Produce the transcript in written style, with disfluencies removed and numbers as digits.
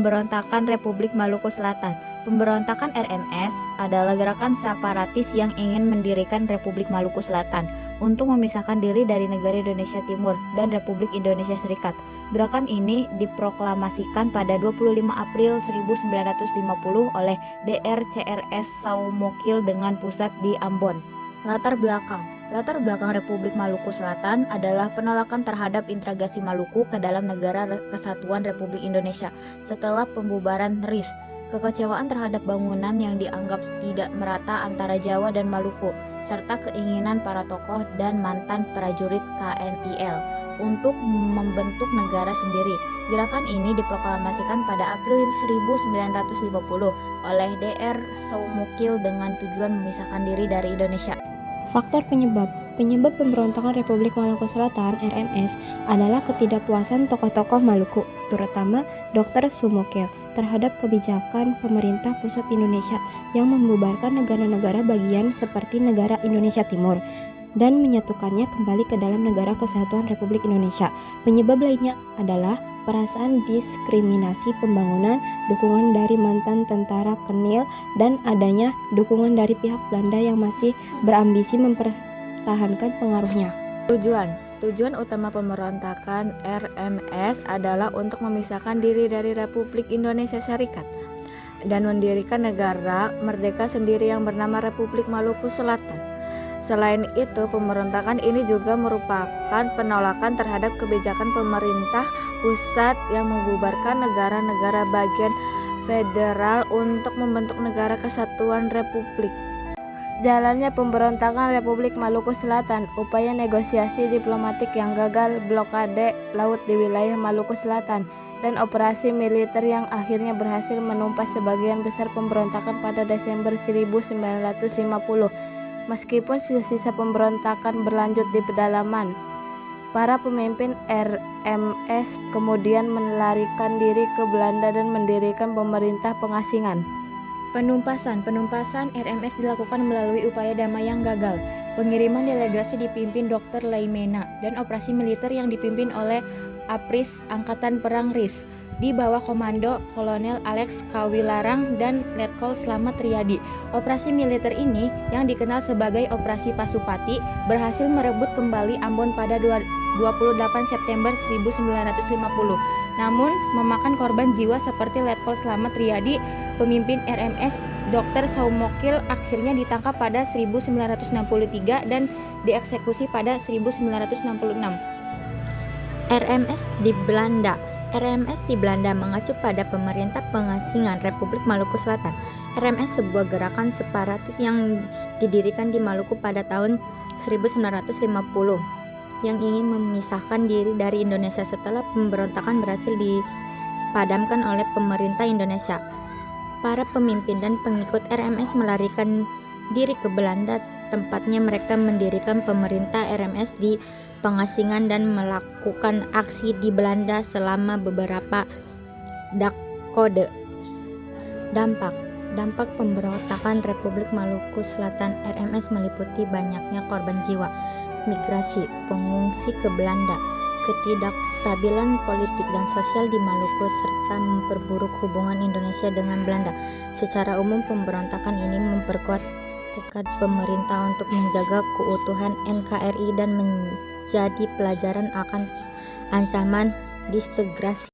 Pemberontakan Republik Maluku Selatan. Pemberontakan RMS adalah gerakan separatis yang ingin mendirikan Republik Maluku Selatan untuk memisahkan diri dari negara Indonesia Timur dan Republik Indonesia Serikat. Gerakan ini diproklamasikan pada 25 April 1950 oleh DRCRS Saumokil dengan pusat di Ambon. Latar belakang Republik Maluku Selatan adalah penolakan terhadap integrasi Maluku ke dalam Negara Kesatuan Republik Indonesia setelah pembubaran RIS. Kekecewaan terhadap bangunan yang dianggap tidak merata antara Jawa dan Maluku, serta keinginan para tokoh dan mantan prajurit KNIL untuk membentuk negara sendiri. Gerakan ini diproklamasikan pada April 1950 oleh DR Saumokil dengan tujuan memisahkan diri dari Indonesia. Faktor penyebab pemberontakan Republik Maluku Selatan (RMS) adalah ketidakpuasan tokoh-tokoh Maluku, terutama Dr. Saumokil, terhadap kebijakan pemerintah pusat Indonesia yang membubarkan negara-negara bagian seperti negara Indonesia Timur dan menyatukannya kembali ke dalam Negara Kesatuan Republik Indonesia. Penyebab lainnya adalah perasaan diskriminasi pembangunan, dukungan dari mantan tentara KNIL, dan adanya dukungan dari pihak Belanda yang masih berambisi mempertahankan pengaruhnya. Tujuan utama pemberontakan RMS adalah untuk memisahkan diri dari Republik Indonesia Serikat dan mendirikan negara merdeka sendiri yang bernama Republik Maluku Selatan. Selain itu, pemberontakan ini juga merupakan penolakan terhadap kebijakan pemerintah pusat yang membubarkan negara-negara bagian federal untuk membentuk Negara Kesatuan Republik. Jalannya pemberontakan Republik Maluku Selatan, upaya negosiasi diplomatik yang gagal, blokade laut di wilayah Maluku Selatan, dan operasi militer yang akhirnya berhasil menumpas sebagian besar pemberontakan pada Desember 1950. Meskipun sisa-sisa pemberontakan berlanjut di pedalaman, para pemimpin RMS kemudian melarikan diri ke Belanda dan mendirikan pemerintah pengasingan. Penumpasan RMS dilakukan melalui upaya damai yang gagal, pengiriman delegasi dipimpin Dr. Laimena, dan operasi militer yang dipimpin oleh APRIS Angkatan Perang RIS di bawah komando Kolonel Alex Kawilarang dan Letkol Slamet Riyadi. Operasi militer ini yang dikenal sebagai Operasi Pasupati berhasil merebut kembali Ambon pada 28 September 1950. Namun memakan korban jiwa seperti Letkol Slamet Riyadi. Pemimpin RMS Dr. Saumokil akhirnya ditangkap pada 1963 dan dieksekusi pada 1966. RMS di Belanda mengacu pada pemerintah pengasingan Republik Maluku Selatan. RMS sebuah gerakan separatis yang didirikan di Maluku pada tahun 1950 yang ingin memisahkan diri dari Indonesia setelah pemberontakan berhasil dipadamkan oleh pemerintah Indonesia. Para pemimpin dan pengikut RMS melarikan diri ke Belanda, tempatnya mereka mendirikan pemerintah RMS di pengasingan dan melakukan aksi di Belanda selama beberapa dekade. Dampak pemberontakan Republik Maluku Selatan RMS meliputi banyaknya korban jiwa, migrasi pengungsi ke Belanda, ketidakstabilan politik dan sosial di Maluku, serta memperburuk hubungan Indonesia dengan Belanda. Secara umum, pemberontakan ini memperkuat tekad pemerintah untuk menjaga keutuhan NKRI dan menjadi pelajaran akan ancaman disintegrasi.